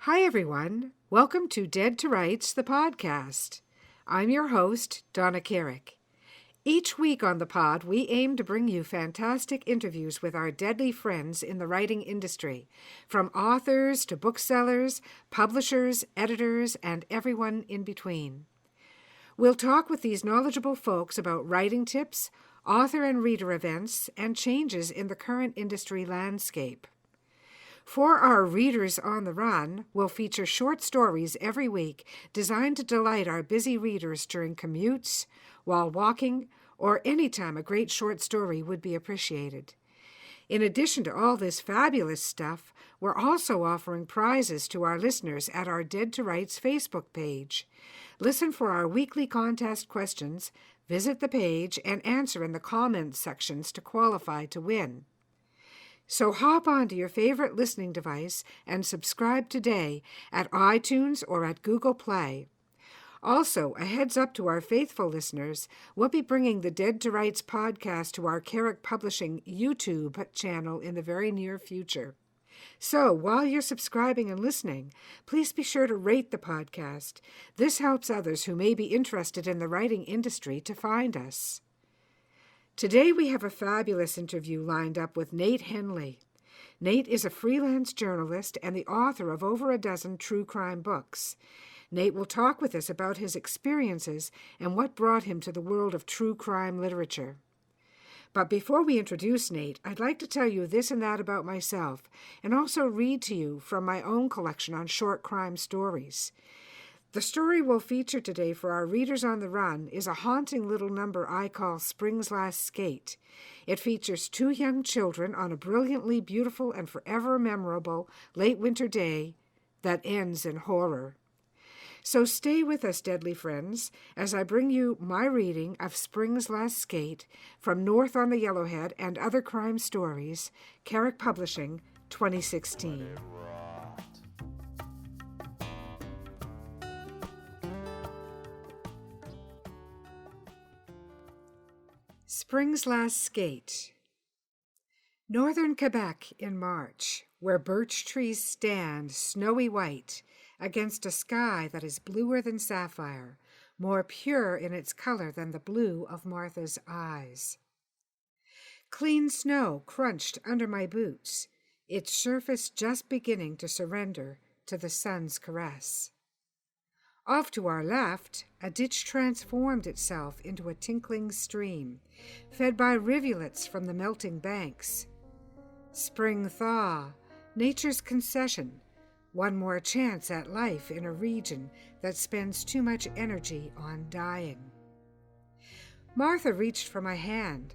Hi, everyone. Welcome to Dead to Rights, the podcast. I'm your host, Donna Carrick. Each week on the pod, we aim to bring you fantastic interviews with our deadly friends in the writing industry, from authors to booksellers, publishers, editors, and everyone in between. We'll talk with these knowledgeable folks about writing tips, author and reader events, and changes in the current industry landscape. For our Readers on the Run, we'll feature short stories every week designed to delight our busy readers during commutes, while walking, or any time a great short story would be appreciated. In addition to all this fabulous stuff, we're also offering prizes to our listeners at our Dead to Rights Facebook page. Listen for our weekly contest questions, visit the page, and answer in the comments sections to qualify to win. So hop onto your favorite listening device and subscribe today at iTunes or at Google Play. Also, a heads up to our faithful listeners, we'll be bringing the Dead to Rights podcast to our Carrick Publishing YouTube channel in the very near future. So, while you're subscribing and listening, please be sure to rate the podcast. This helps others who may be interested in the writing industry to find us. Today we have a fabulous interview lined up with Nate Hendley. Nate is a freelance journalist and the author of over a dozen true crime books. Nate will talk with us about his experiences and what brought him to the world of true crime literature. But before we introduce Nate, I'd like to tell you this and that about myself, and also read to you from my own collection on short crime stories. The story we'll feature today for our Readers on the Run is a haunting little number I call Spring's Last Skate. It features two young children on a brilliantly beautiful and forever memorable late winter day that ends in horror. So stay with us, deadly friends, as I bring you my reading of Spring's Last Skate from North on the Yellowhead and Other Crime Stories, Carrick Publishing, 2016. Spring's Last Skate. Northern Quebec in March, where birch trees stand snowy white against a sky that is bluer than sapphire, more pure in its color than the blue of Martha's eyes. Clean snow crunched under my boots, its surface just beginning to surrender to the sun's caress. Off to our left, a ditch transformed itself into a tinkling stream, fed by rivulets from the melting banks. Spring thaw, nature's concession, one more chance at life in a region that spends too much energy on dying. Martha reached for my hand.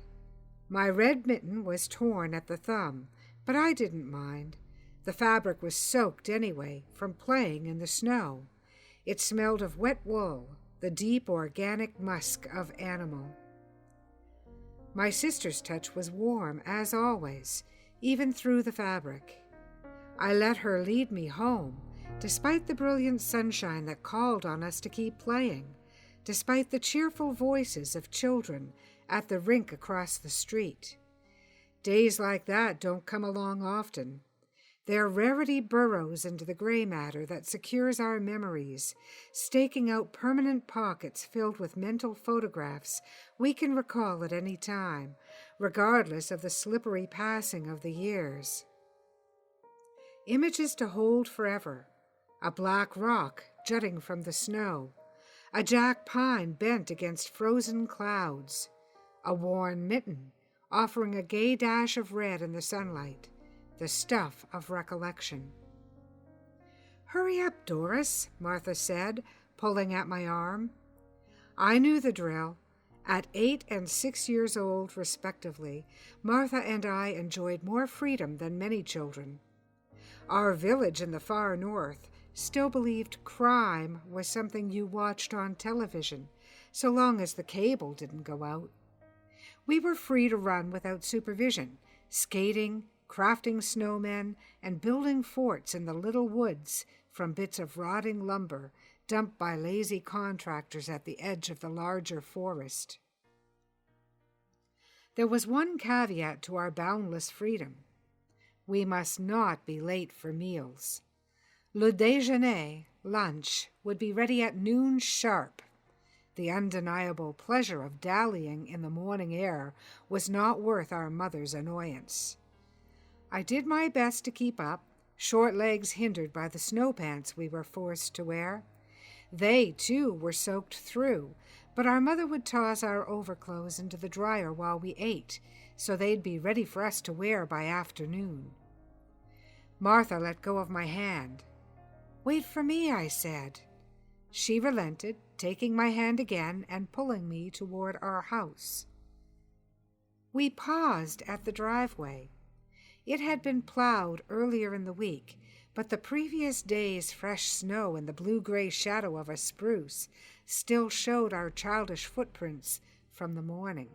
My red mitten was torn at the thumb, but I didn't mind. The fabric was soaked anyway from playing in the snow. It smelled of wet wool, the deep organic musk of animal. My sister's touch was warm, as always, even through the fabric. I let her lead me home, despite the brilliant sunshine that called on us to keep playing, despite the cheerful voices of children at the rink across the street. Days like that don't come along often. Their rarity burrows into the gray matter that secures our memories, staking out permanent pockets filled with mental photographs we can recall at any time, regardless of the slippery passing of the years. Images to hold forever: a black rock jutting from the snow, a jack pine bent against frozen clouds, a worn mitten offering a gay dash of red in the sunlight, the stuff of recollection. "Hurry up, Doris," Martha said, pulling at my arm. I knew the drill. At 8 and 6 years old, respectively, Martha and I enjoyed more freedom than many children. Our village in the far north still believed crime was something you watched on television, so long as the cable didn't go out. We were free to run without supervision, skating, crafting snowmen, and building forts in the little woods from bits of rotting lumber dumped by lazy contractors at the edge of the larger forest. There was one caveat to our boundless freedom. We must not be late for meals. Le déjeuner, lunch, would be ready at noon sharp. The undeniable pleasure of dallying in the morning air was not worth our mother's annoyance. I did my best to keep up, short legs hindered by the snow pants we were forced to wear. They, too, were soaked through, but our mother would toss our overclothes into the dryer while we ate, so they'd be ready for us to wear by afternoon. Martha let go of my hand. "Wait for me," I said. She relented, taking my hand again and pulling me toward our house. We paused at the driveway. It had been plowed earlier in the week, but the previous day's fresh snow and the blue-gray shadow of a spruce still showed our childish footprints from the morning.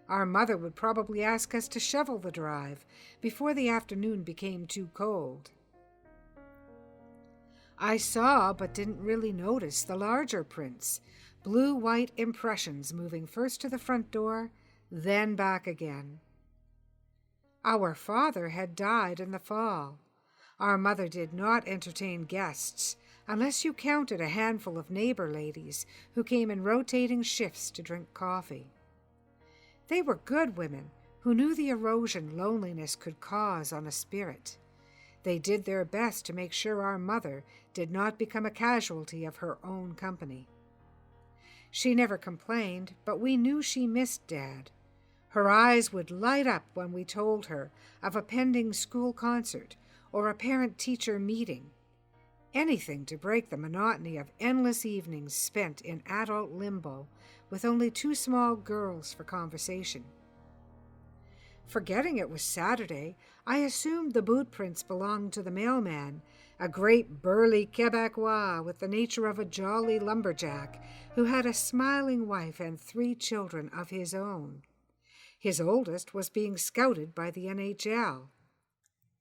Our mother would probably ask us to shovel the drive before the afternoon became too cold. I saw, but didn't really notice, the larger prints, blue-white impressions moving first to the front door, then back again. Our father had died in the fall. Our mother did not entertain guests, unless you counted a handful of neighbor ladies who came in rotating shifts to drink coffee. They were good women who knew the erosion loneliness could cause on a spirit. They did their best to make sure our mother did not become a casualty of her own company. She never complained, but we knew she missed Dad. Her eyes would light up when we told her of a pending school concert or a parent-teacher meeting. Anything to break the monotony of endless evenings spent in adult limbo with only two small girls for conversation. Forgetting it was Saturday, I assumed the boot prints belonged to the mailman, a great burly Quebecois with the nature of a jolly lumberjack who had a smiling wife and 3 children of his own. His oldest was being scouted by the NHL.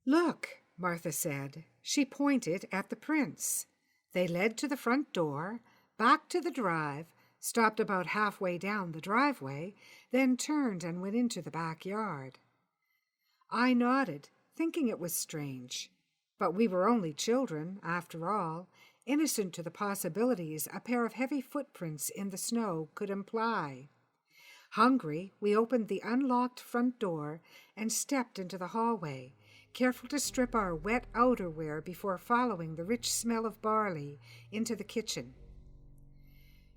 "Look," Martha said. She pointed at the prints. They led to the front door, back to the drive, stopped about halfway down the driveway, then turned and went into the backyard. I nodded, thinking it was strange. But we were only children, after all, innocent to the possibilities a pair of heavy footprints in the snow could imply. Hungry, we opened the unlocked front door and stepped into the hallway, careful to strip our wet outerwear before following the rich smell of barley into the kitchen.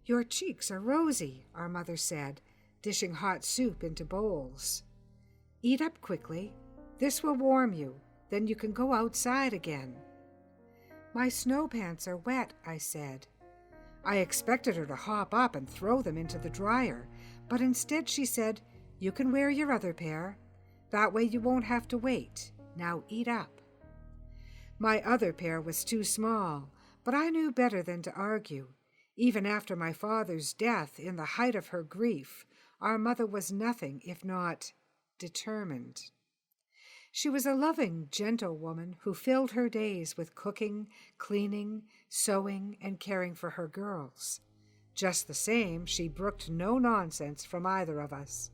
"Your cheeks are rosy," our mother said, dishing hot soup into bowls. "Eat up quickly. This will warm you. Then you can go outside again." "My snow pants are wet," I said. I expected her to hop up and throw them into the dryer, but instead she said, "You can wear your other pair. That way you won't have to wait. Now eat up." My other pair was too small, but I knew better than to argue. Even after my father's death, in the height of her grief, our mother was nothing if not determined. She was a loving, gentle woman who filled her days with cooking, cleaning, sewing, and caring for her girls. Just the same, she brooked no nonsense from either of us.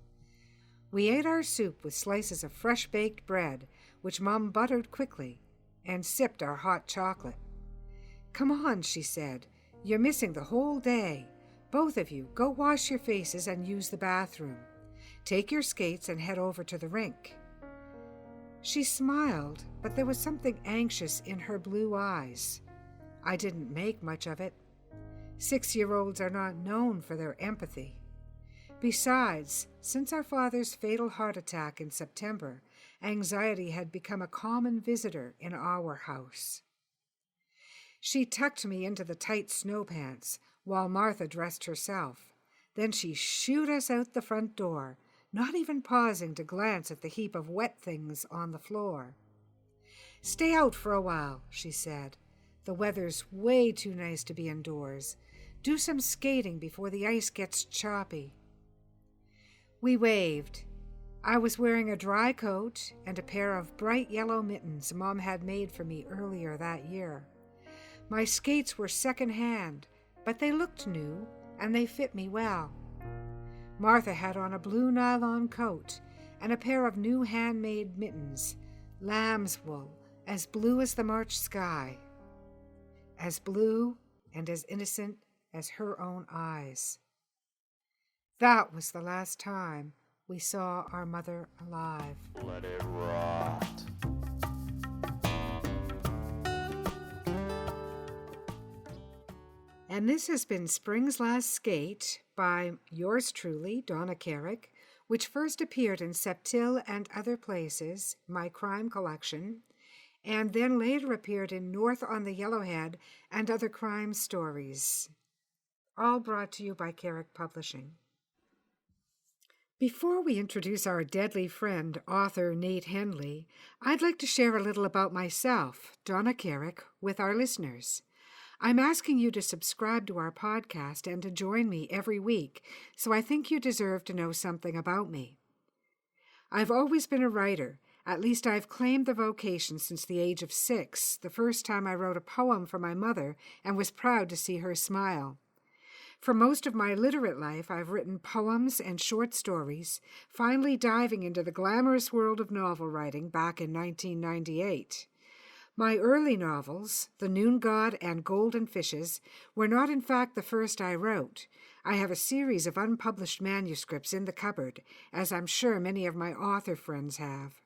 We ate our soup with slices of fresh-baked bread, which Mom buttered quickly, and sipped our hot chocolate. "Come on," she said. "You're missing the whole day. Both of you, go wash your faces and use the bathroom. Take your skates and head over to the rink." She smiled, but there was something anxious in her blue eyes. I didn't make much of it. 6-year-olds are not known for their empathy. Besides, since our father's fatal heart attack in September, anxiety had become a common visitor in our house. She tucked me into the tight snow pants while Martha dressed herself. Then she shooed us out the front door, not even pausing to glance at the heap of wet things on the floor. "Stay out for a while," she said. "The weather's way too nice to be indoors. Do some skating before the ice gets choppy." We waved. I was wearing a dry coat and a pair of bright yellow mittens Mom had made for me earlier that year. My skates were second-hand, but they looked new, and they fit me well. Martha had on a blue nylon coat and a pair of new handmade mittens, lamb's wool, as blue as the March sky, as blue and as innocent as her own eyes. That was the last time we saw our mother alive. Let it rot. And this has been Spring's Last Skate by yours truly, Donna Carrick, which first appeared in Septil and Other Places, my crime collection, and then later appeared in North on the Yellowhead and Other Crime Stories, all brought to you by Carrick Publishing. Before we introduce our deadly friend, author Nate Hendley, I'd like to share a little about myself, Donna Carrick, with our listeners. I'm asking you to subscribe to our podcast and to join me every week, so I think you deserve to know something about me. I've always been a writer. At least I've claimed the vocation since the age of 6, the first time I wrote a poem for my mother and was proud to see her smile. For most of my literate life, I've written poems and short stories, finally diving into the glamorous world of novel writing back in 1998. My early novels, The Noon God and Golden Fishes, were not in fact the first I wrote. I have a series of unpublished manuscripts in the cupboard, as I'm sure many of my author friends have.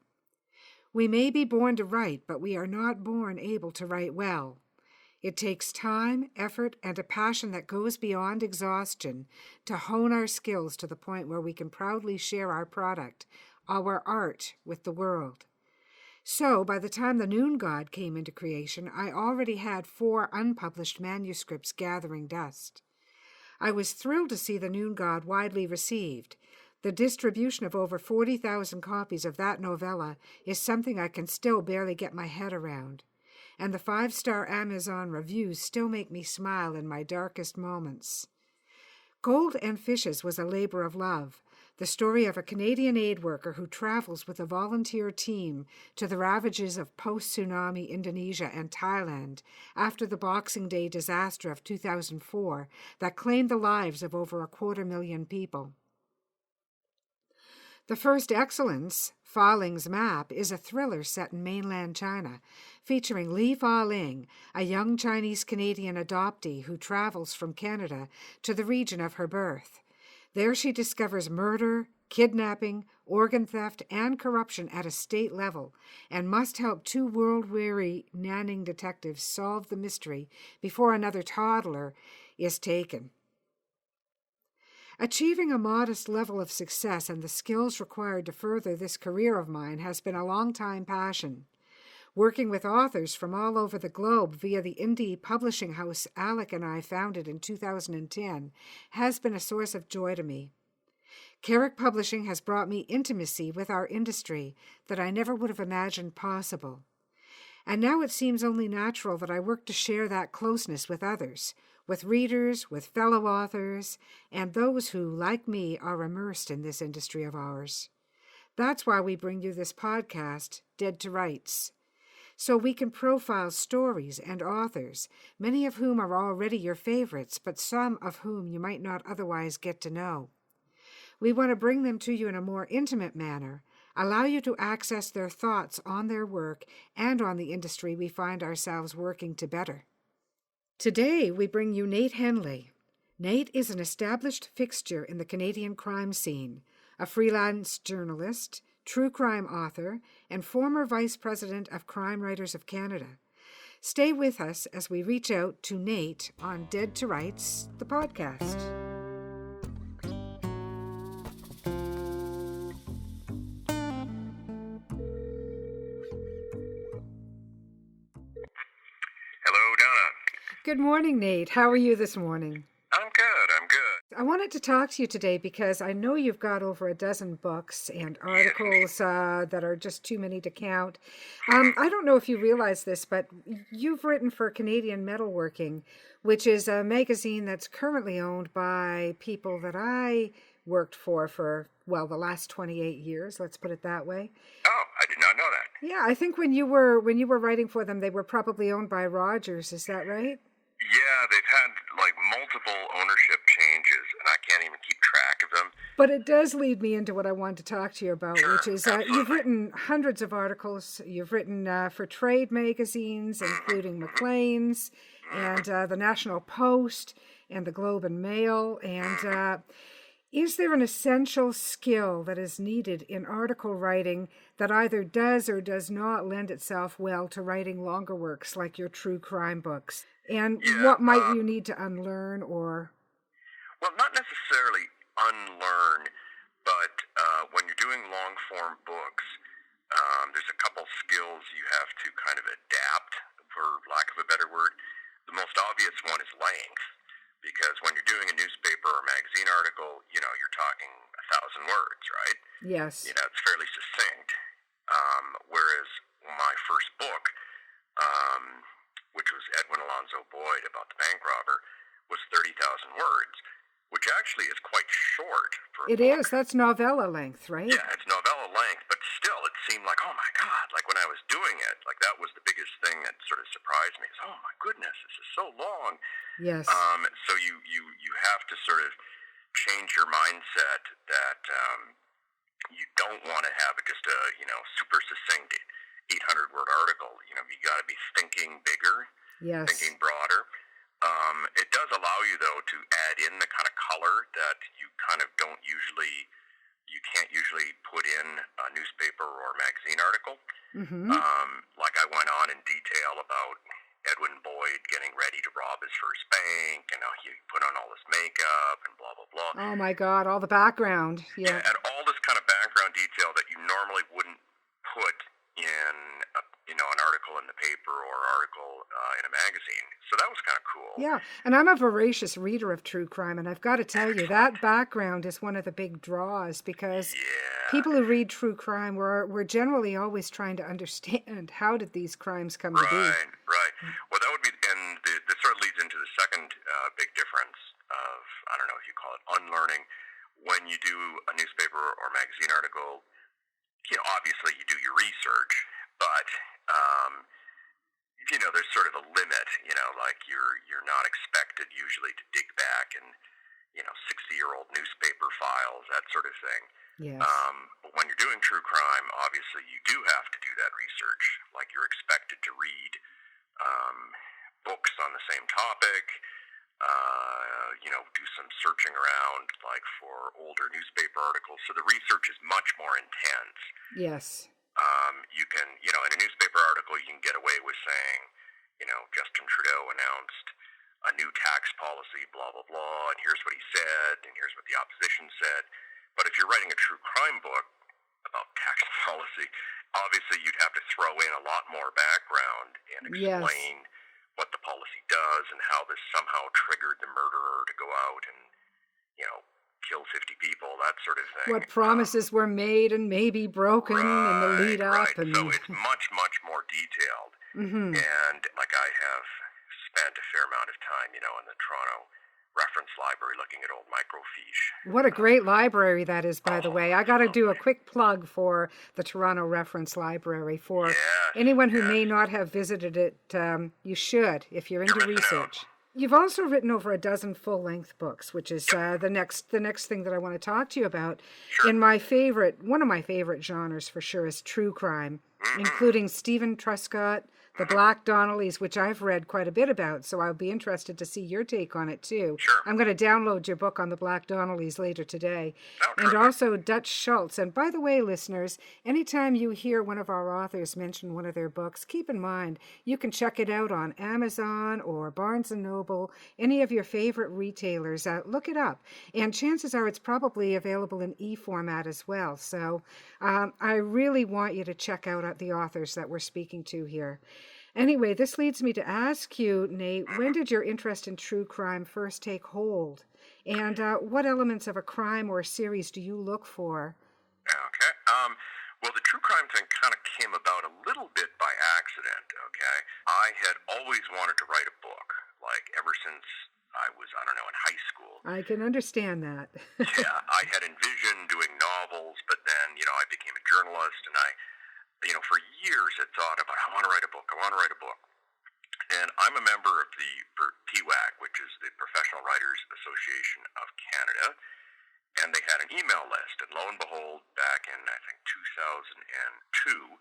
We may be born to write, but we are not born able to write well. It takes time, effort, and a passion that goes beyond exhaustion to hone our skills to the point where we can proudly share our product, our art, with the world. So, by the time The Noon God came into creation, I already had 4 unpublished manuscripts gathering dust. I was thrilled to see The Noon God widely received. The distribution of over 40,000 copies of that novella is something I can still barely get my head around. And the 5-star Amazon reviews still make me smile in my darkest moments. Gold and Fishes was a labor of love, the story of a Canadian aid worker who travels with a volunteer team to the ravages of post-tsunami Indonesia and Thailand after the Boxing Day disaster of 2004 that claimed the lives of over 250,000 people. The first excellence, Fa Ling's Map, is a thriller set in mainland China, featuring Li Fa Ling, a young Chinese-Canadian adoptee who travels from Canada to the region of her birth. There she discovers murder, kidnapping, organ theft, and corruption at a state level, and must help 2 world-weary Nanning detectives solve the mystery before another toddler is taken. Achieving a modest level of success and the skills required to further this career of mine has been a long-time passion. Working with authors from all over the globe via the indie publishing house Alec and I founded in 2010 has been a source of joy to me. Carrick Publishing has brought me intimacy with our industry that I never would have imagined possible. And now it seems only natural that I work to share that closeness with others, with readers, with fellow authors, and those who, like me, are immersed in this industry of ours. That's why we bring you this podcast, Dead to Rights, so we can profile stories and authors, many of whom are already your favorites, but some of whom you might not otherwise get to know. We want to bring them to you in a more intimate manner, allow you to access their thoughts on their work and on the industry we find ourselves working to better. Today, we bring you Nate Hendley. Nate is an established fixture in the Canadian crime scene, a freelance journalist, true crime author, and former vice president of Crime Writers of Canada. Stay with us as we reach out to Nate on Dead to Rights, the podcast. Hello, Donna. Good morning, Nate. How are you this morning? I'm good. I wanted to talk to you today because I know you've got over a dozen books and articles that are just too many to count. I don't know if you realize this, but you've written for Canadian Metalworking, which is a magazine that's currently owned by people that I worked for, well, the last 28 years, let's put it that way. Oh, I did not know that. Yeah, I think when you were writing for them, they were probably owned by Rogers. Is that right? Yeah, they've had like multiple ownership changes, and I can't even keep track of them. But it does lead me into what I wanted to talk to you about, Sure, which is absolutely. you've written hundreds of articles. You've written for trade magazines, including Maclean's and the National Post and the Globe and Mail. And is there an essential skill that is needed in article writing that either does or does not lend itself well to writing longer works like your true crime books? And Yeah, what might you need to unlearn or... well, not necessarily unlearn, but when you're doing long-form books, there's a couple skills you have to kind of adapt, for lack of a better word. The most obvious one is length, because when you're doing a newspaper or magazine article, you're talking 1,000 words, right? Yes. It's fairly succinct. Whereas my first book, which was Edwin Alonzo Boyd about the bank robber, was 30,000 words, which actually is quite short for a It book. is. That's novella length, right? Yeah, it's novella length, but still it seemed like, oh my God, like when I was doing it, like that was the biggest thing that sort of surprised me is, oh my goodness, this is so long. Yes. So you have to sort of change your mindset that you don't want to have just a, super succinct 800-word article. You got to be thinking bigger, Yes. thinking broader. It does allow you, though, to add in the kind of color that you can't usually put in a newspaper or magazine article. Mm-hmm. Like I went on in detail about Edwin Boyd getting ready to rob his first bank, and he put on all this makeup and blah, blah, blah. Oh, my God, all the background. Yeah. And all this kind of background detail that you normally wouldn't put in an article in the paper or article in a magazine. So that was kind of cool. Yeah, and I'm a voracious reader of true crime, and I've got to tell you, that background is one of the big draws because people who read true crime, we're generally always trying to understand how did these crimes come to be. Right. Well, that would be, and this sort of leads into the second big difference of, I don't know if you call it unlearning. When you do a newspaper or magazine article, obviously you do your research, but there's sort of a limit, like you're not expected usually to dig back and 60-year-old newspaper files, that sort of thing. Yes. But when you're doing true crime, obviously you do have to do that research. Like you're expected to read books on the same topic, do some searching around, like for older newspaper articles. So the research is much more intense. Yes. You can, in a newspaper article, you can get away with saying, Justin Trudeau announced a new tax policy, blah, blah, blah, and here's what he said, and here's what the opposition said. But if you're writing a true crime book about tax policy, obviously you'd have to throw in a lot more background and explain what the policy does and how this somehow triggered the murderer to go out and, kill 50 people, that sort of thing. What promises were made and maybe broken in the lead up. Right. So it's much, much more detailed. Mm-hmm. And like I have spent a fair amount of time, in the Toronto Reference Library looking at old microfiche. What a great library that is, by the way. I got to do a quick plug for the Toronto Reference Library. For anyone who may not have visited it, you should, if you're into research. You've also written over a dozen full-length books, which is the next thing that I want to talk to you about. Sure. In one of my favorite genres for sure is true crime, including Stephen Truscott, The Black Donnellys, which I've read quite a bit about, so I'll be interested to see your take on it too. Sure. I'm going to download your book on the Black Donnellys later today. Oh, and also Dutch Schultz. And by the way, listeners, anytime you hear one of our authors mention one of their books, keep in mind you can check it out on Amazon or Barnes & Noble, any of your favorite retailers. Look it up. And chances are it's probably available in e-format as well. So I really want you to check out the authors that we're speaking to here. Anyway, this leads me to ask you, Nate, when did your interest in true crime first take hold? And what elements of a crime or a series do you look for? Okay. Well, the true crime thing kind of came about a little bit by accident, okay? I had always wanted to write a book, like ever since I was, in high school. I can understand that. Yeah, I had envisioned doing novels, but then, I became a journalist, and I for years had thought about, I want to write a book. And I'm a member of the PWAC, which is the Professional Writers Association of Canada. And they had an email list, and lo and behold, back in, I think, 2002,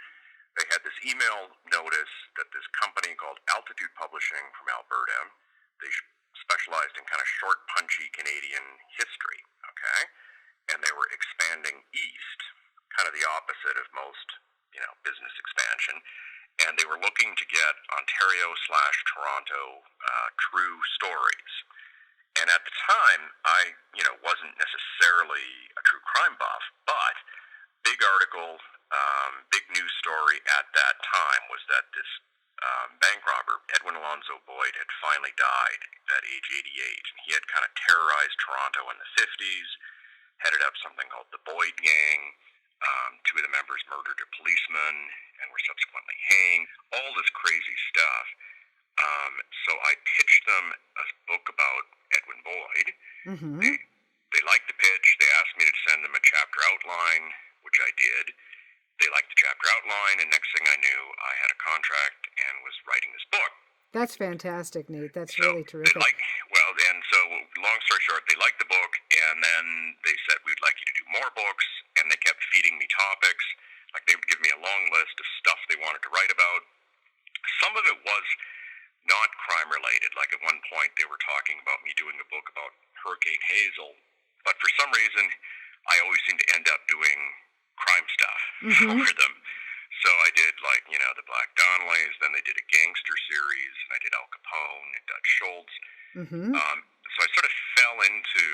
they had this email notice that this company called Altitude Publishing from Alberta, they specialized in kind of short, punchy Canadian history, okay? And they were expanding east, kind of the opposite of most, business expansion. And they were looking to get Ontario/Toronto true stories. And at the time, I, wasn't necessarily a true crime buff, but big article, big news story at that time was that this bank robber, Edwin Alonzo Boyd, had finally died at age 88. And he had kind of terrorized Toronto in the 50s, headed up something called the Boyd Gang. Two of the members murdered a policeman and were subsequently hanged. All this crazy stuff. So I pitched them a book about Edwin Boyd. Mm-hmm. They liked the pitch. They asked me to send them a chapter outline, which I did. They liked the chapter outline, and next thing I knew, I had a contract and was writing this book. That's fantastic, Nate. That's So really terrific. Long story short, they liked the book, and then they said, we'd like you to do more books, and they kept feeding me topics. Like, they would give me a long list of stuff they wanted to write about. Some of it was not crime-related. Like, at one point, they were talking about me doing a book about Hurricane Hazel, but for some reason, I always seem to end up doing crime stuff for them. So I did, the Black Donnellys, then they did a gangster series, and I did Al Capone and Dutch Schultz. So I sort of fell into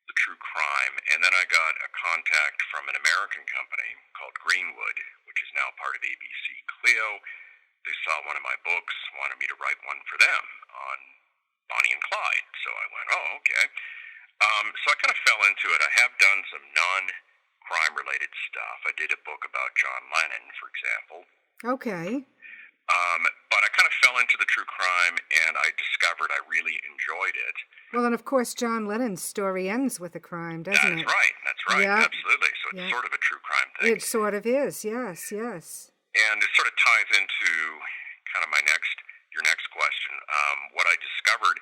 the true crime, and then I got a contact from an American company called Greenwood, which is now part of ABC Clio. They saw one of my books, wanted me to write one for them on Bonnie and Clyde. So I went, oh, okay. So I kind of fell into it. I have done some non-crime-related stuff. I did a book about John Lennon, for example. Okay. But I kind of fell into the true crime, and I discovered I really enjoyed it. Well, and of course, John Lennon's story ends with a crime, doesn't it? That's right, yeah. Absolutely. So it's sort of a true crime thing. It sort of is, yes. And it sort of ties into kind of your next question. What I discovered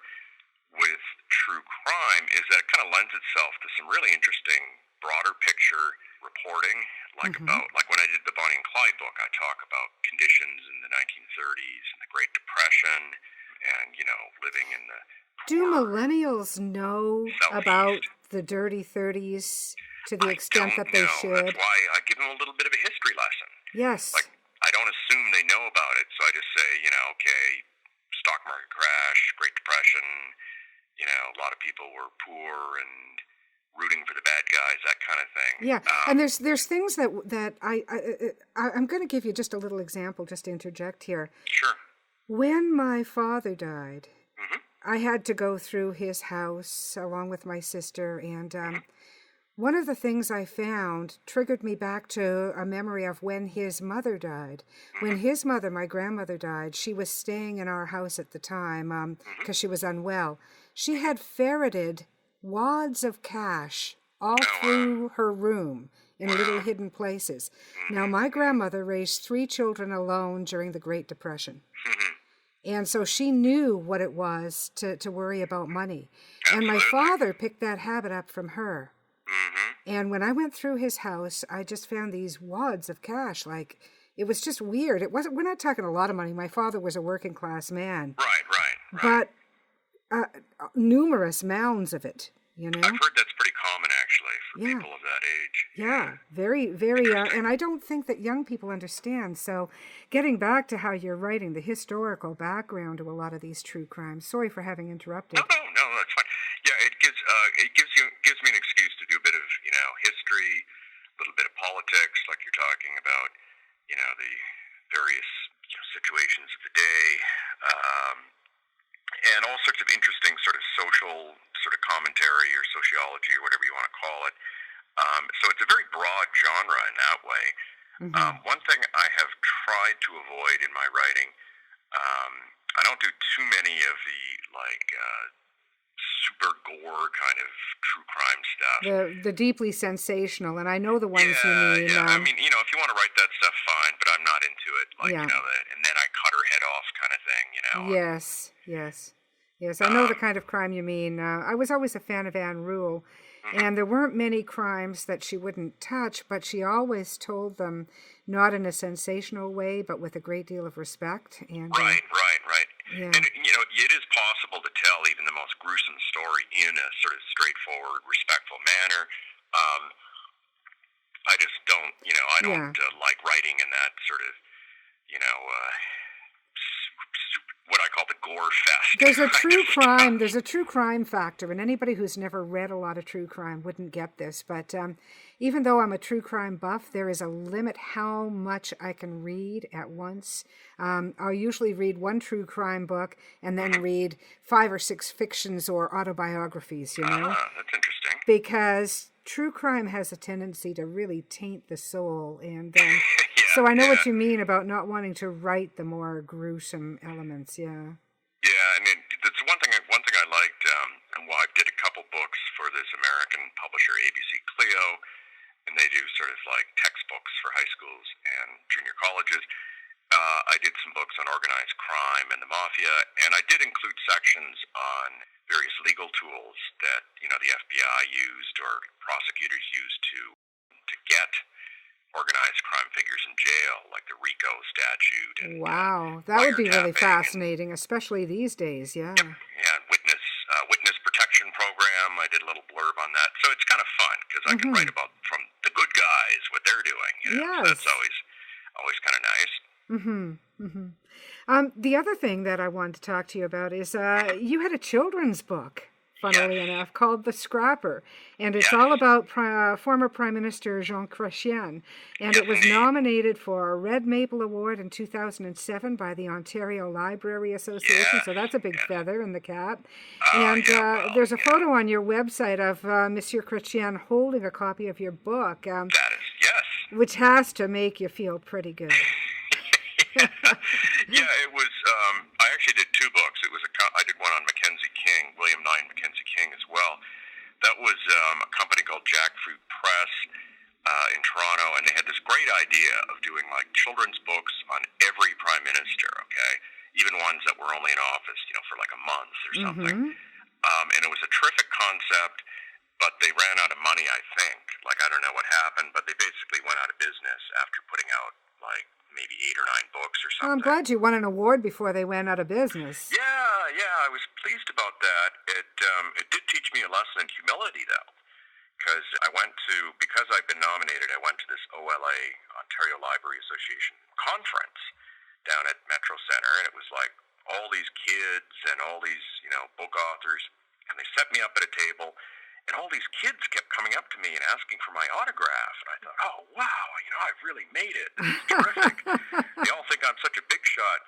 with true crime is that it kind of lends itself to some really interesting broader picture reporting, like when I did the Bonnie and Clyde book, I talk about conditions in the 1930s and the Great Depression and, living in the Do millennials know Southeast. About the dirty 30s to the extent that they should? That's why I give them a little bit of a history lesson. Yes. Like, I don't assume they know about it, so I just say, okay, stock market crash, Great Depression, a lot of people were poor and rooting for the bad guys, that kind of thing. Yeah, and there's things that I'm going to give you just a little example, just to interject here. Sure. When my father died, I had to go through his house along with my sister, and one of the things I found triggered me back to a memory of when his mother died. When his mother, my grandmother, died, she was staying in our house at the time because she was unwell. She had ferreted wads of cash all through her room in little hidden places. Now, my grandmother raised 3 children alone during the Great Depression. And so she knew what it was to worry about money. And my father picked that habit up from her. And when I went through his house, I just found these wads of cash. Like, it was just weird. We're not talking a lot of money. My father was a working class man. Right. But numerous mounds of it, I've heard that's pretty common, actually, for people of that age. Yeah, very, very, and I don't think that young people understand. So getting back to how you're writing, the historical background to a lot of these true crimes. Sorry for having interrupted. No, that's fine. Yeah, it gives me an excuse to do a bit of, history, a little bit of politics, like you're talking about, the various situations of the day, and all sorts of interesting sort of social sort of commentary or sociology or whatever you want to call it. So it's a very broad genre in that way. One thing I have tried to avoid in my writing, I don't do too many of the super gore kind of true crime stuff. The deeply sensational, and I know the ones you mean. Yeah, I mean, if you want to write that stuff, fine, but I'm not into it. And then I cut her head off kind of thing, Yes. I know the kind of crime you mean. I was always a fan of Anne Rule. And there weren't many crimes that she wouldn't touch, but she always told them not in a sensational way, but with a great deal of respect. And Right. yeah, And, it is possible to tell even the most gruesome story in a sort of straightforward, respectful manner. Um, I just don't, I don't yeah. like writing in that sort of, what I call the gore fest. There's a true crime. There's a true crime factor, and anybody who's never read a lot of true crime wouldn't get this. But even though I'm a true crime buff, there is a limit how much I can read at once. I'll usually read one true crime book and then read 5 or 6 fictions or autobiographies. That's interesting. Because true crime has a tendency to really taint the soul, and Yeah, so I know what you mean about not wanting to write the more gruesome elements. Yeah. Yeah, I mean, that's one thing. One thing I liked. I did a couple books for this American publisher, ABC Clio, and they do sort of like textbooks for high schools and junior colleges. I did some books on organized crime and the mafia, and I did include sections on various legal tools that the FBI used or prosecutors used to get organized crime figures in jail, like the RICO statute and Wow, that would be really wiretapping fascinating, especially these days. Yeah. and witness protection program. I did a little blurb on that, so it's kind of fun because I can write about from the good guys what they're doing. Yes. So that's always kind of nice. The other thing that I wanted to talk to you about is you had a children's book, funnily enough, called The Scrapper. And it's all about former Prime Minister Jean Chrétien. And it was nominated for a Red Maple Award in 2007 by the Ontario Library Association. So that's a big feather in the cap. And there's a photo on your website of Monsieur Chrétien holding a copy of your book, That is, yes. which has to make you feel pretty good. Yeah, it was. I actually did 2 books. I did one on Mackenzie King, William Nye Mackenzie King as well. That was a company called Jackfruit Press in Toronto, and they had this great idea of doing like children's books on every prime minister. Okay, even ones that were only in office, for like a month or something. And it was a terrific concept, but they ran out of money. I think. Like I don't know what happened, but they basically went out of business after putting out like maybe 8 or 9 books or something. Well, I'm glad you won an award before they went out of business. Yeah, I was pleased about that. It did teach me a lesson in humility, though, because I've been nominated, I went to this OLA, Ontario Library Association conference down at Metro Center, and it was like all these kids and all these, book authors, and they set me up at a table, and all these kids kept coming up to me and asking for my autograph. And I thought, oh, wow, I've really made it. This is terrific. They all think I'm such a big shot.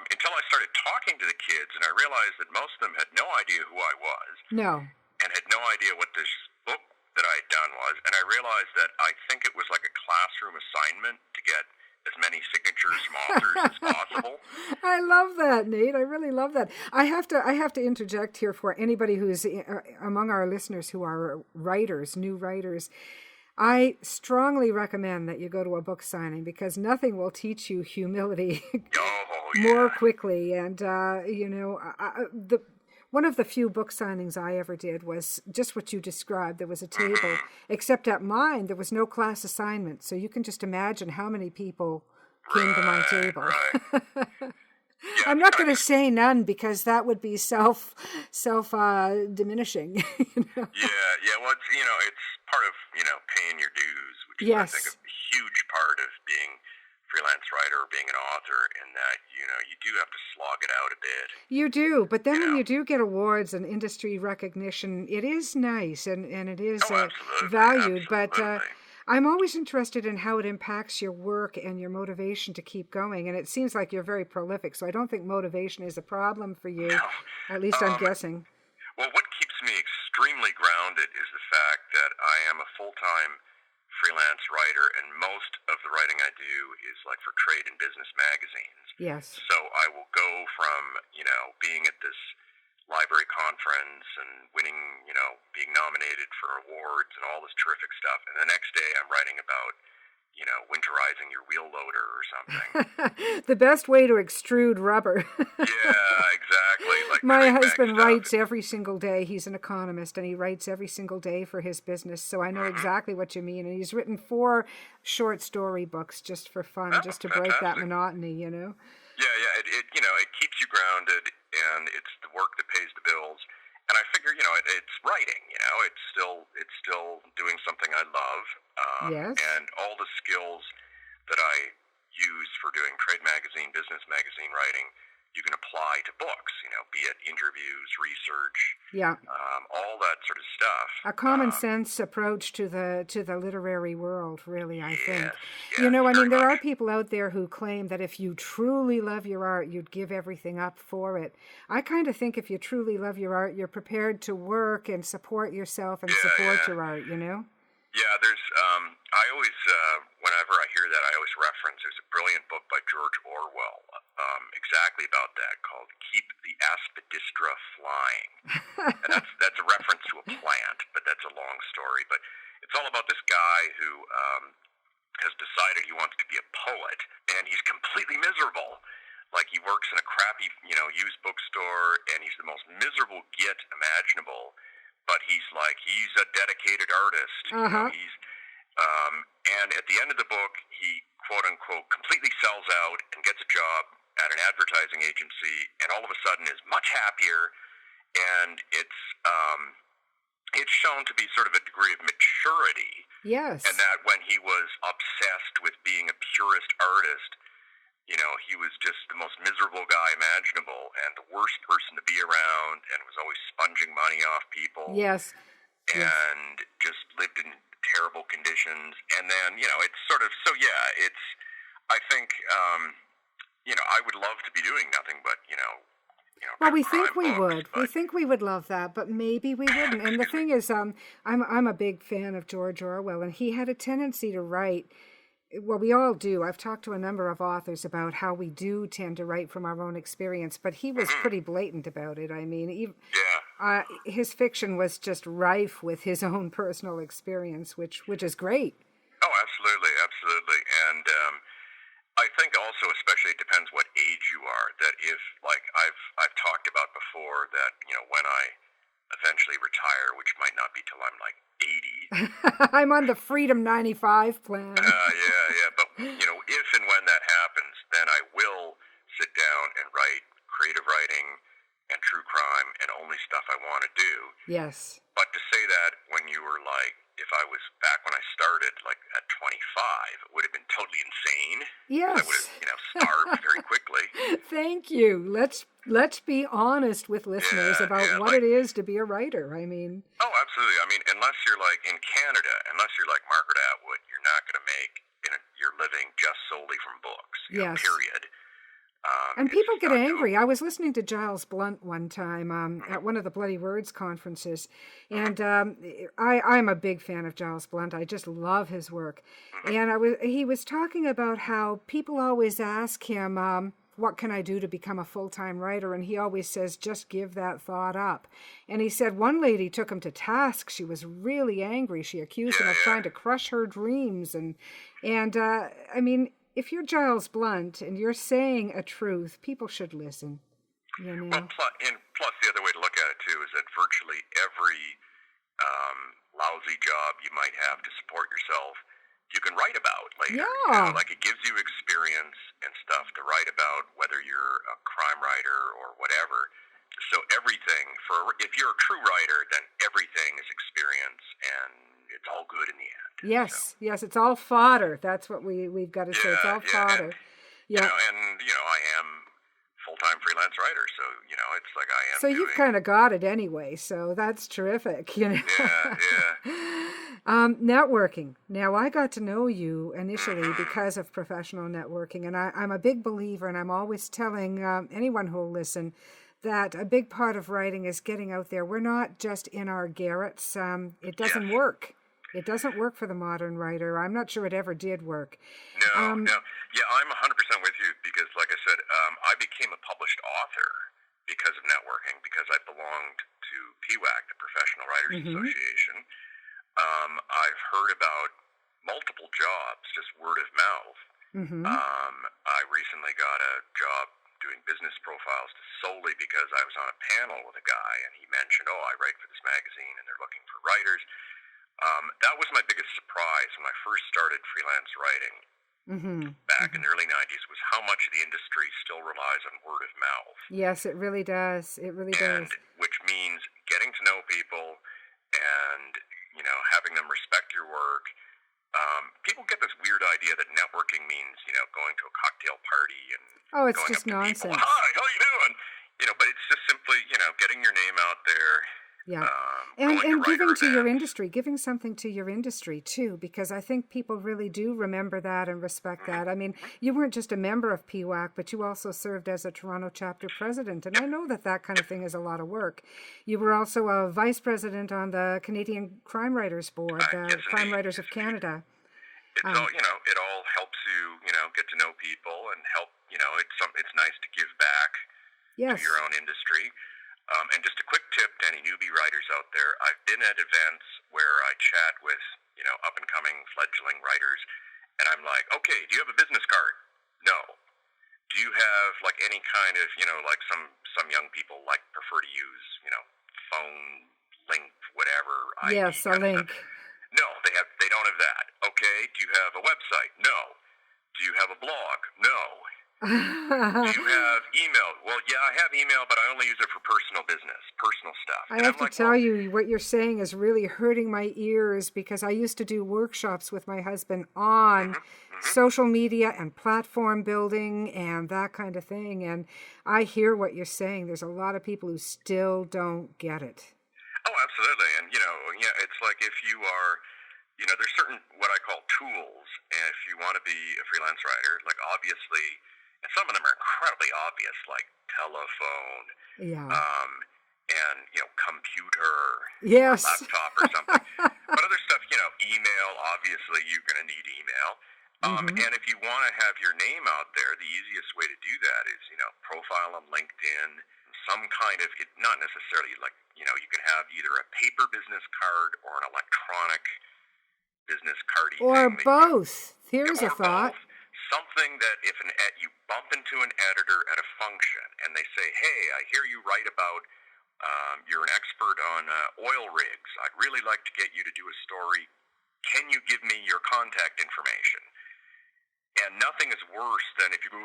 Until I started talking to the kids, and I realized that most of them had no idea who I was. No. And had no idea what this book that I had done was. And I realized that I think it was like a classroom assignment to get as many signatures from authors as possible. I love that, Nate. I really love that. I have to interject here for anybody who's among our listeners who are writers, new writers. I strongly recommend that you go to a book signing because nothing will teach you humility more quickly. And one of the few book signings I ever did was just what you described. There was a table, except at mine, there was no class assignment. So you can just imagine how many people came to my table. Yeah, I'm not going to say none because that would be self diminishing. Yeah. Well, it's part of paying your dues, which is I think a huge part of being freelance writer or being an author, in that you do have to slog it out a bit. You do, but then when you do get awards and industry recognition, it is nice and it is valued. But I'm always interested in how it impacts your work and your motivation to keep going. And it seems like you're very prolific, so I don't think motivation is a problem for you. No. At least I'm guessing. Well, what keeps me extremely grounded is the fact that I am a full-time freelance writer, and most of the writing I do is like for trade and business magazines. Yes. So I will go from, being at this library conference and winning, being nominated for awards and all this terrific stuff, and the next day I'm writing about, winterizing your wheel loader or something. The best way to extrude rubber. Yeah, exactly. Like My Craig Mack husband stuff. writes every single day. He's an economist, and he writes every single day for his business, so I know exactly what you mean. And he's written 4 short story books just for fun, Oh, just to break that fantastic. monotony, Yeah. It keeps you grounded, and it's the work that pays the bills. And I figure, it's writing. It's still doing something I love, Yes. and all the skills that I use for doing trade magazine, business magazine writing, you can apply to books. Be it interviews, research, Yeah. all that sort of stuff. A common sense approach to the literary world, really, I think. Yes, I mean, very there much. are people out there who claim that if you truly love your art, you'd give everything up for it. I kind of think if you truly love your art, you're prepared to work and support yourself and support Yeah. your art. Yeah, I always, whenever I hear that, I always reference, there's a brilliant book by George Orwell, exactly about that, called Keep the Aspidistra Flying. And that's a reference to a plant, but that's a long story. But it's all about this guy who has decided he wants to be a poet, and he's completely miserable. Like, he works in a crappy, used bookstore, and he's the most miserable git imaginable. But he's a dedicated artist. Uh-huh. And at the end of the book, he quote unquote completely sells out and gets a job at an advertising agency, and all of a sudden is much happier. And it's shown to be sort of a degree of maturity. Yes. And that when he was obsessed with being a purist artist, he was just the most miserable guy imaginable and the worst person to be around, and was always sponging money off people. Yes. And just lived in terrible conditions. And then, it's sort of, so yeah, I think, I would love to be doing nothing but, Well, we think we books, would. but We think we would love that, but maybe we wouldn't. And the thing is, I'm a big fan of George Orwell, and he had a tendency to write. Well, we all do. I've talked to a number of authors about how we do tend to write from our own experience, but he was pretty blatant about it. I mean, his fiction was just rife with his own personal experience, which is great. Oh, absolutely, absolutely. And I think also, especially, it depends what age you are. That if, like, I've talked about before, that when I eventually retire, which might not be till I'm like 80. I'm on the Freedom 95 plan. Yeah. But if and when that happens, then I will sit down and write creative writing and true crime and only stuff I want to do. Yes. But to say that when you were like, if I was back when I started, like at 25, it would have been totally insane. Yes. I would have, starved very quickly. Thank you. Let's be honest with listeners about what it is to be a writer. I mean. Oh, absolutely. I mean, unless you're like in Canada, unless you're like Margaret Atwood, you're not going to make your living just solely from books. Yes. Period. And people get angry. I was listening to Giles Blunt one time at one of the Bloody Words conferences, and I'm a big fan of Giles Blunt. I just love his work. And he was talking about how people always ask him, what can I do to become a full-time writer? And he always says, just give that thought up. And he said one lady took him to task. She was really angry. She accused him of trying to crush her dreams. And I mean, if you're Giles Blunt and you're saying a truth, people should listen. Well, plus the other way to look at it too is that virtually every lousy job you might have to support yourself, you can write about later. Yeah. Like, it gives you experience and stuff to write about, whether you're a crime writer or whatever. So everything, if you're a true writer, then everything is experience, and it's all good in the end. Yes, yes, it's all fodder. That's what we've got to say. It's all fodder. I am full-time freelance writer, so it's like I am. So you've kind of got it anyway. So that's terrific. Yeah. Networking. Now, I got to know you initially because of professional networking, and I'm a big believer, and I'm always telling anyone who will listen that a big part of writing is getting out there. We're not just in our garrets. It doesn't work. It doesn't work for the modern writer. I'm not sure it ever did work. No. Yeah, I'm 100% with you because, like I said, I became a published author because of networking, because I belonged to PWAC, the Professional Writers Association. I've heard about multiple jobs, just word of mouth. Mm-hmm. I recently got a job doing business profiles solely because I was on a panel with a guy, and he mentioned, oh, I write for this magazine, and they're looking for writers. That was my biggest surprise when I first started freelance writing Mm-hmm. back in the early 90s, was how much the industry still relies on word of mouth. Yes, it really does. It really And does. which means getting to know people and, having them respect your work. People get this weird idea that networking means, going to a cocktail party and Oh, it's going up just to people. nonsense. Hi, how you doing? But it's just simply, getting your name out there, Yeah. going to And writer giving to your events. industry, giving something to your industry too, because I think people really do remember that and respect that. I mean, you weren't just a member of PWAC, but you also served as a Toronto chapter president. And I know that that kind of thing is a lot of work. You were also a vice president on the Canadian Crime Writers Board, the Yes, Crime indeed. Writers of Canada. It's all, it all helps you, get to know people and help, it's nice to give back to Yes. your own industry. And just a quick tip to any newbie writers out there, I've been at events where I chat with, up-and-coming fledgling writers, and I'm like, okay, do you have a business card? No. Do you have, like, any kind of, like some young people, like, prefer to use, phone, link, whatever, ID Yes, a kind of link. stuff? No, they don't have that. Okay, do you have a website? No. Do you have a blog? No. Do you have email? Well, yeah, I have email, but I only use it for personal business, personal stuff. I have to tell you, what you're saying is really hurting my ears, because I used to do workshops with my husband on social media and platform building and that kind of thing. And I hear what you're saying. There's a lot of people who still don't get it. Oh, absolutely. And, it's like if you are, there's certain what I call tools. And if you want to be a freelance writer, like obviously, and some of them are incredibly obvious, like telephone, Yeah. and, computer, Yes. or laptop or something. But other stuff, email, obviously you're going to need email. And if you want to have your name out there, the easiest way to do that is, profile on LinkedIn, some kind of, not necessarily like, you can have either a paper business card or an electronic business cardy Or thing. both. Here's a Or thought. both. Something that if you bump into an editor at a function and they say, hey, I hear you write about, you're an expert on oil rigs. I'd really like to get you to do a story. Can you give me your contact information? And nothing is worse than if you go,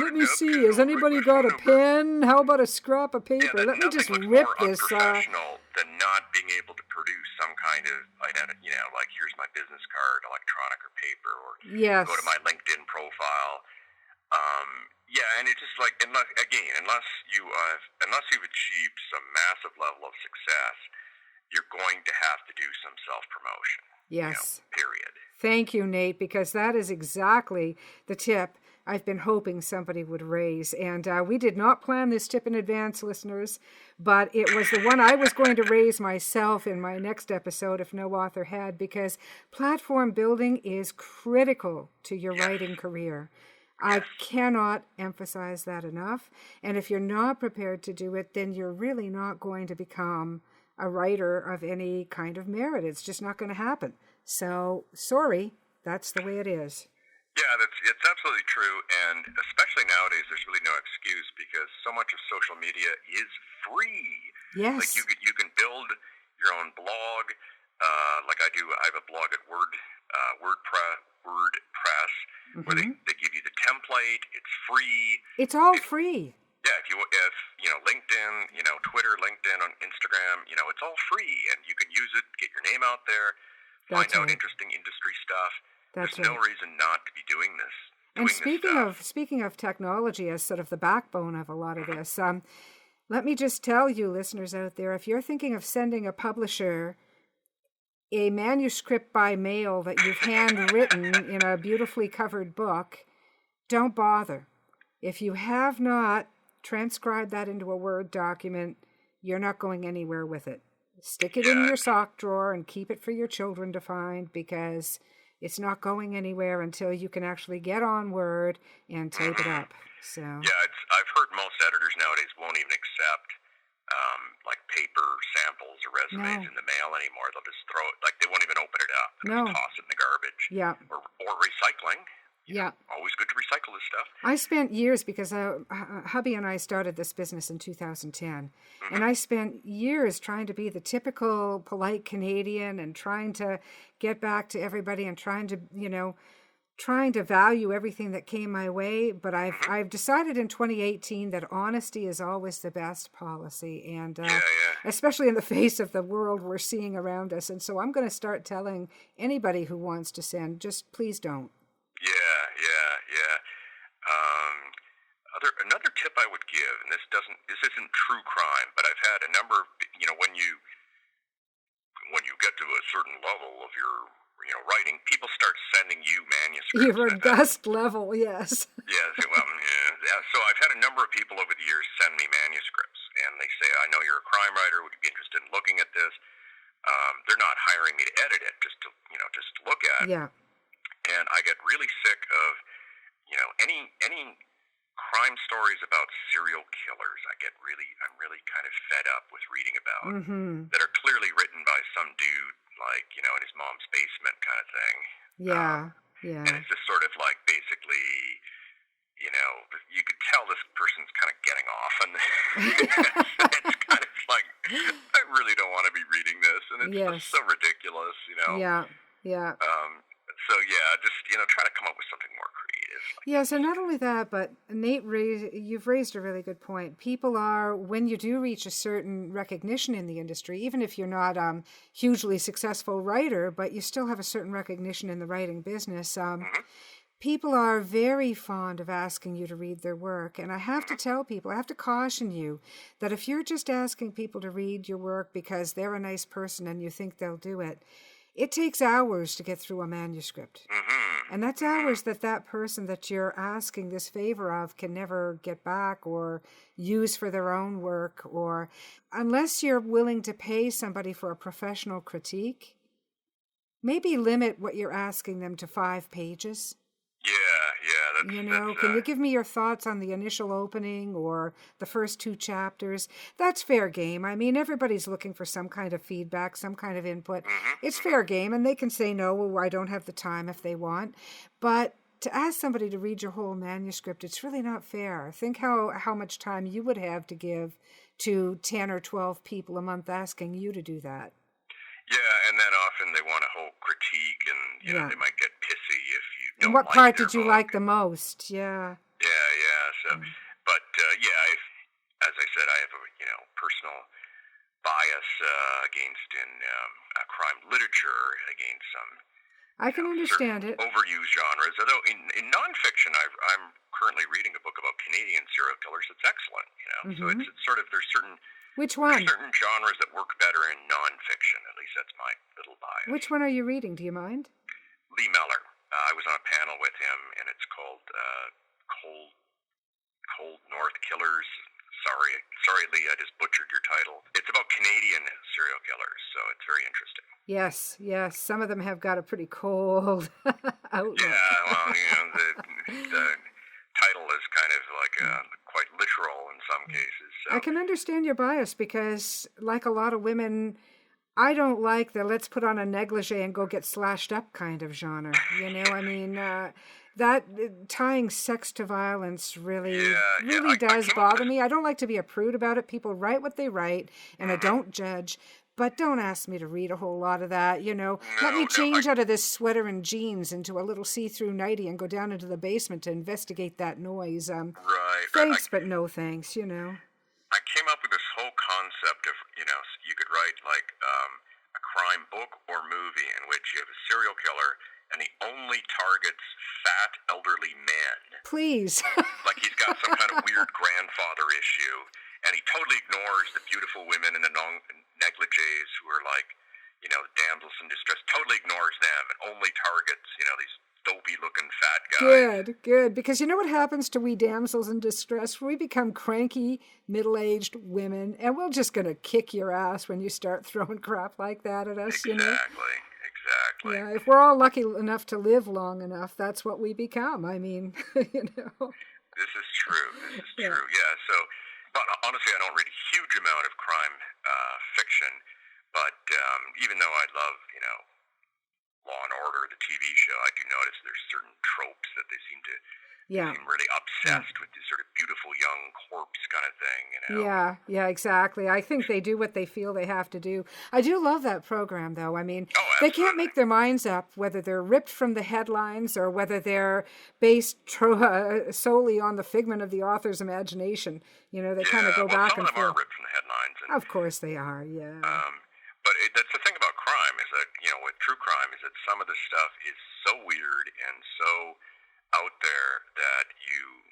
Let me see. Has anybody got a pen? How about a scrap of paper? Yeah, Let me just nothing looks rip more this. unprofessional than not being able to produce some kind of identity. Like here's my business card, electronic or paper, or Yes. go to my LinkedIn profile. And it's just like unless you've achieved some massive level of success, you're going to have to do some self-promotion. Yes. Period. Thank you, Nate, because that is exactly the tip I've been hoping somebody would raise. And we did not plan this tip in advance, listeners, but it was the one I was going to raise myself in my next episode if no author had, because platform building is critical to your writing career. I cannot emphasize that enough. And if you're not prepared to do it, then you're really not going to become a writer of any kind of merit. It's just not going to happen. So, sorry, that's the way it is. Yeah, it's absolutely true, and especially nowadays, there's really no excuse because so much of social media is free. Yes. Like you can build your own blog, like I do. I have a blog at WordPress, where they give you the template. It's free. It's all free. Yeah, if LinkedIn, Twitter, LinkedIn, on Instagram, it's all free, and you can use it, get your name out there, find out interesting industry stuff. There's no reason not to be doing this. And speaking of technology as sort of the backbone of a lot of this, let me just tell you, listeners out there, if you're thinking of sending a publisher a manuscript by mail that you've handwritten in a beautifully covered book, don't bother. If you have not transcribed that into a Word document, you're not going anywhere with it. Stick it in your sock drawer and keep it for your children to find, because it's not going anywhere until you can actually get on Word and type it up. So I've heard most editors nowadays won't even accept like paper samples or resumes No. in the mail anymore. They'll just throw it, like they won't even open it up. They'll just No. toss it in the garbage. Yeah. Or recycling. Yeah. Always good to recycle this stuff. I spent years, because hubby and I started this business in 2010, and I spent years trying to be the typical polite Canadian and trying to get back to everybody and trying to value everything that came my way. But I've decided in 2018 that honesty is always the best policy, and especially in the face of the world we're seeing around us. And so I'm going to start telling anybody who wants to send, just please don't. Yeah. Another tip I would give, and this isn't true crime, but I've had a number of, when you get to a certain level of your writing, people start sending you manuscripts. Your august level, yes. Yes, yeah. So I've had a number of people over the years send me manuscripts, and they say, "I know you're a crime writer. Would you be interested in looking at this?" They're not hiring me to edit it, just to look at. Yeah. And I get really sick of, any crime stories about serial killers. I'm really kind of fed up with reading about that are clearly written by some dude, like, in his mom's basement kind of thing. Yeah. And it's just sort of like, basically, you could tell this person's kind of getting off, and it's kind of like, I really don't want to be reading this, and it's just so ridiculous, Yeah. So just try to come up with something more creative. Yes, and not only that, but Nate, you've raised a really good point. People are, when you do reach a certain recognition in the industry, even if you're not a hugely successful writer, but you still have a certain recognition in the writing business, people are very fond of asking you to read their work. And I have to tell people, I have to caution you that if you're just asking people to read your work because they're a nice person and you think they'll do it, it takes hours to get through a manuscript. And that's hours that person that you're asking this favor of can never get back or use for their own work, or unless you're willing to pay somebody for a professional critique, maybe limit what you're asking them to 5 pages. Can you give me your thoughts on the initial opening or the first 2 chapters? That's fair game. I mean, everybody's looking for some kind of feedback, some kind of input. It's fair game, and they can say no, well, I don't have the time if they want. But to ask somebody to read your whole manuscript, it's really not fair. Think how much time you would have to give to 10 or 12 people a month asking you to do that. Yeah, and then often they want a whole critique, and they might get pissy if you don't. And what like part their did you book. like the most? Yeah. So, but as I said, I have a personal bias against crime literature, against some. I can understand it. Overused genres. Although in nonfiction, I'm currently reading a book about Canadian serial killers. That's excellent. So it's sort of there's certain. Which one? There's certain genres that work better in nonfiction. At least that's my little bias. Which one are you reading? Do you mind? Lee Mellor. I was on a panel with him, and it's called Cold North Killers. Sorry, Lee, I just butchered your title. It's about Canadian serial killers, so it's very interesting. Yes. Some of them have got a pretty cold outlook. Yeah, well, the title is kind of like quite literal in some cases. So. I can understand your bias because, like a lot of women, I don't like the let's put on a negligee and go get slashed up kind of genre. I mean, that tying sex to violence really does bother me. I don't like to be a prude about it. People write what they write, and I don't judge. But don't ask me to read a whole lot of that, Let me change out of this sweater and jeans into a little see-through nightie and go down into the basement to investigate that noise. Thanks, but no thanks, I came up with this whole concept of, you could write like a crime book or movie in which you have a serial killer and he only targets fat, elderly men. Please. Like he's got some kind of weird grandfather issue, and he totally ignores the beautiful women in the negligees who are like, damsels in distress, totally ignores them and only targets, these dopey-looking fat guys. Good. Because you know what happens to we damsels in distress? We become cranky, middle-aged women, and we're just going to kick your ass when you start throwing crap like that at us, Exactly. Yeah, if we're all lucky enough to live long enough, that's what we become. I mean, This is true. Yeah, so But honestly, I don't read a huge amount of crime fiction. But even though I love, Law and Order, the TV show, I do notice there's certain tropes that they seem to Yeah. seem really Yeah. obsessed with this sort of beautiful young corpse kind of thing. Yeah, exactly. I think they do what they feel they have to do. I do love that program, though. I mean, Oh, they can't absolutely. make their minds up whether they're ripped from the headlines or whether they're based solely on the figment of the author's imagination. They kind of Yeah, go well, back some of and them are forth. ripped from the headlines, and Of course they are, yeah. but that's the thing about crime is that with true crime is that some of the stuff is so weird and so out there that you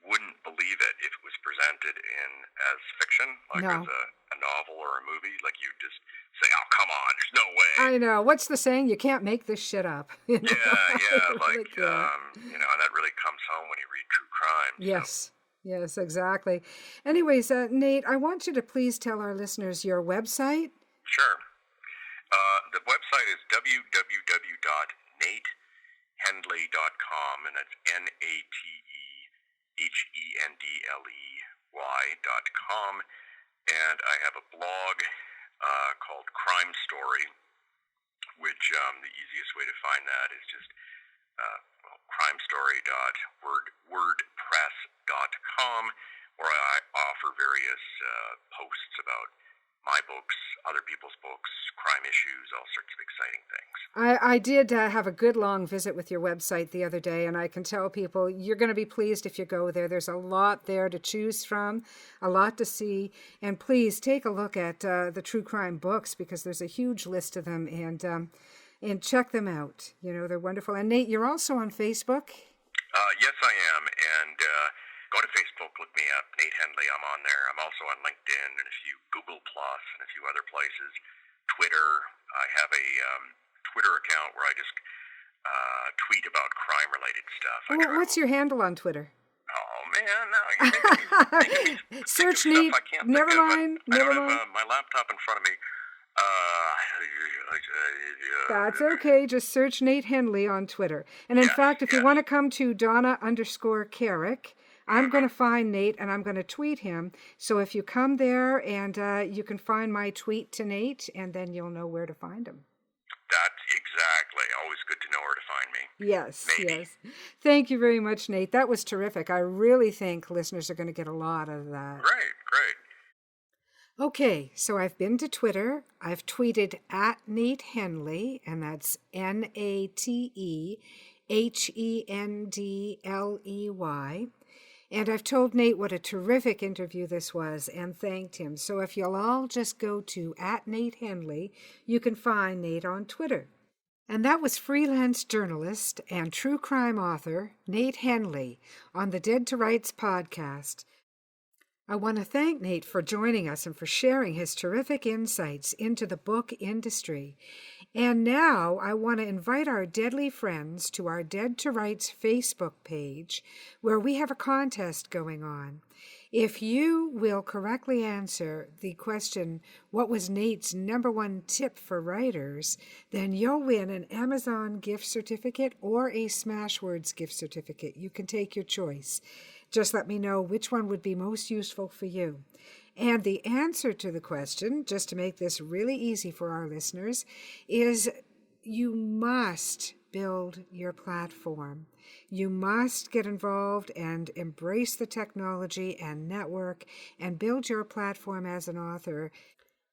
wouldn't believe it if it was presented in as fiction, like as No. a novel or a movie. Like you just say, "Oh, come on, there's no way." I know. What's the saying? You can't make this shit up. Yeah, like that. and that really comes home when you read true crime. So. Yes, exactly. Anyways, Nate, I want you to please tell our listeners your website. Sure. The website is www.natehendley.com, and that's NateHendley.com. And I have a blog called Crime Story, which the easiest way to find that is just crimestory.wordpress.com, where I offer various posts about my books, other people's books, crime issues, all sorts of exciting things. I did have a good long visit with your website the other day, and I can tell people you're going to be pleased if you go there. There's a lot there to choose from, a lot to see, and please take a look at the true crime books because there's a huge list of them, and check them out. They're wonderful. And Nate, you're also on Facebook? Yes, I am, and go to Facebook, look me up, Nate Hendley, I'm on there. I'm also on LinkedIn and a few Google Plus and a few other places. Twitter, I have a Twitter account where I just tweet about crime-related stuff. What's your handle on Twitter? Oh, man, now you're making me Search Nate. Nate. Never mind. I don't have my laptop in front of me. That's okay. Just search Nate Hendley on Twitter. And in fact, if you want to come to Donna_Carrick, I'm going to find Nate and I'm going to tweet him. So if you come there and you can find my tweet to Nate, and then you'll know where to find him. That's exactly. Always good to know where to find me. Yes, Maybe. yes. Thank you very much, Nate. That was terrific. I really think listeners are going to get a lot out of that. Great. Okay, so I've been to Twitter. I've tweeted at Nate Hendley, and that's NateHendley. And I've told Nate what a terrific interview this was and thanked him. So if you'll all just go to at Nate Hendley, you can find Nate on Twitter. And that was freelance journalist and true crime author Nate Hendley on the Dead to Rights podcast. I want to thank Nate for joining us and for sharing his terrific insights into the book industry. And now I want to invite our deadly friends to our Dead to Rights Facebook page, where we have a contest going on. If you will correctly answer the question, what was Nate's #1 tip for writers, then you'll win an Amazon gift certificate or a Smashwords gift certificate. You can take your choice. Just let me know which one would be most useful for you. And the answer to the question, just to make this really easy for our listeners, is you must build your platform. You must get involved and embrace the technology and network and build your platform as an author.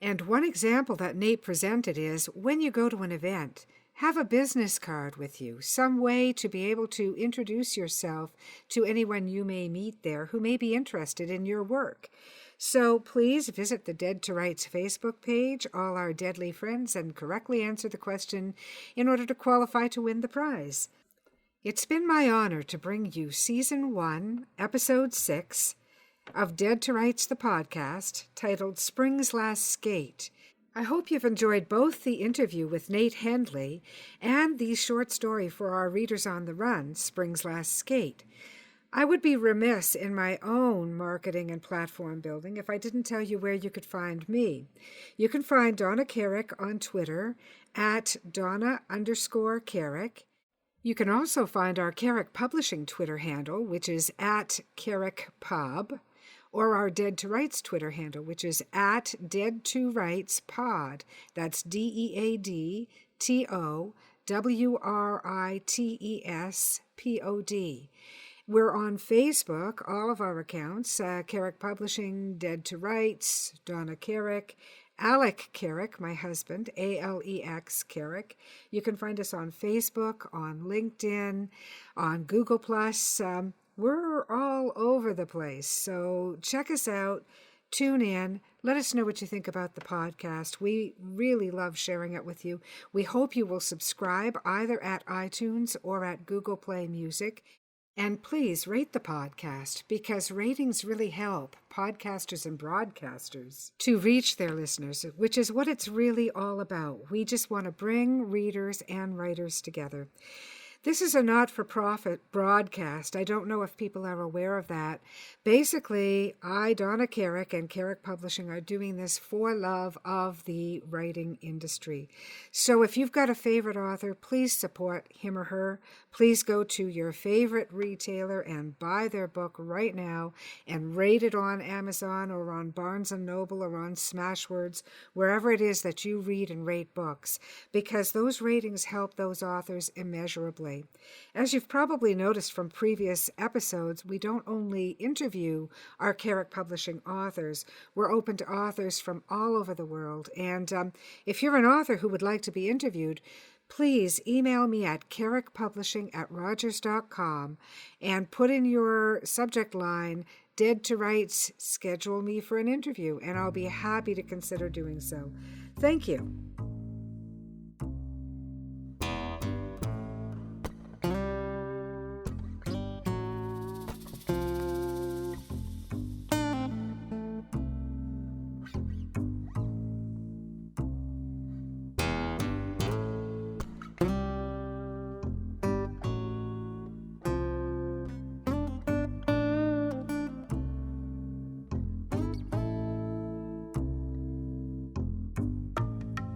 And one example that Nate presented is when you go to an event, have a business card with you, some way to be able to introduce yourself to anyone you may meet there who may be interested in your work. So please visit the Dead to Rights Facebook page, all our deadly friends, and correctly answer the question in order to qualify to win the prize. It's been my honor to bring you Season 1, Episode 6 of Dead to Rights the podcast, titled Spring's Last Skate. I hope you've enjoyed both the interview with Nate Hendley and the short story for our readers on the run, Spring's Last Skate. I would be remiss in my own marketing and platform building if I didn't tell you where you could find me. You can find Donna Carrick on Twitter at Donna_Carrick. You can also find our Carrick Publishing Twitter handle, which is at CarrickPub, or our Dead to Rights Twitter handle, which is at Dead to Rights Pod. That's DeadTowritespod. We're on Facebook, all of our accounts, Carrick Publishing, Dead to Rights, Donna Carrick, Alec Carrick, my husband, Alex Carrick. You can find us on Facebook, on LinkedIn, on Google+. We're all over the place, so check us out, tune in, let us know what you think about the podcast. We really love sharing it with you. We hope you will subscribe either at iTunes or at Google Play Music. And please rate the podcast, because ratings really help podcasters and broadcasters to reach their listeners, which is what it's really all about. We just want to bring readers and writers together. This is a not-for-profit broadcast. I don't know if people are aware of that. Basically, I, Donna Carrick, and Carrick Publishing are doing this for love of the writing industry. So if you've got a favorite author, please support him or her. Please go to your favorite retailer and buy their book right now and rate it on Amazon or on Barnes & Noble or on Smashwords, wherever it is that you read and rate books, because those ratings help those authors immeasurably. As you've probably noticed from previous episodes, we don't only interview our Carrick Publishing authors, we're open to authors from all over the world. And if you're an author who would like to be interviewed, please email me at carrickpublishing@rogers.com and put in your subject line, Dead to Rights, schedule me for an interview, and I'll be happy to consider doing so. Thank you.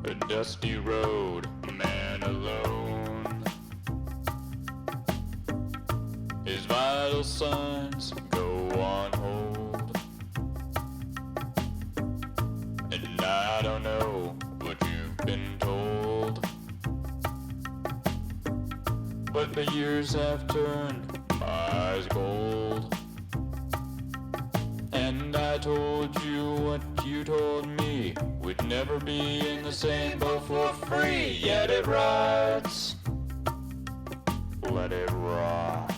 A dusty road, a man alone. His vital signs go on hold. And I don't know what you've been told, but the years have turned my eyes gold. And I told you what you told me, we'd never be in the same boat for free. Yet it rides, let it rock.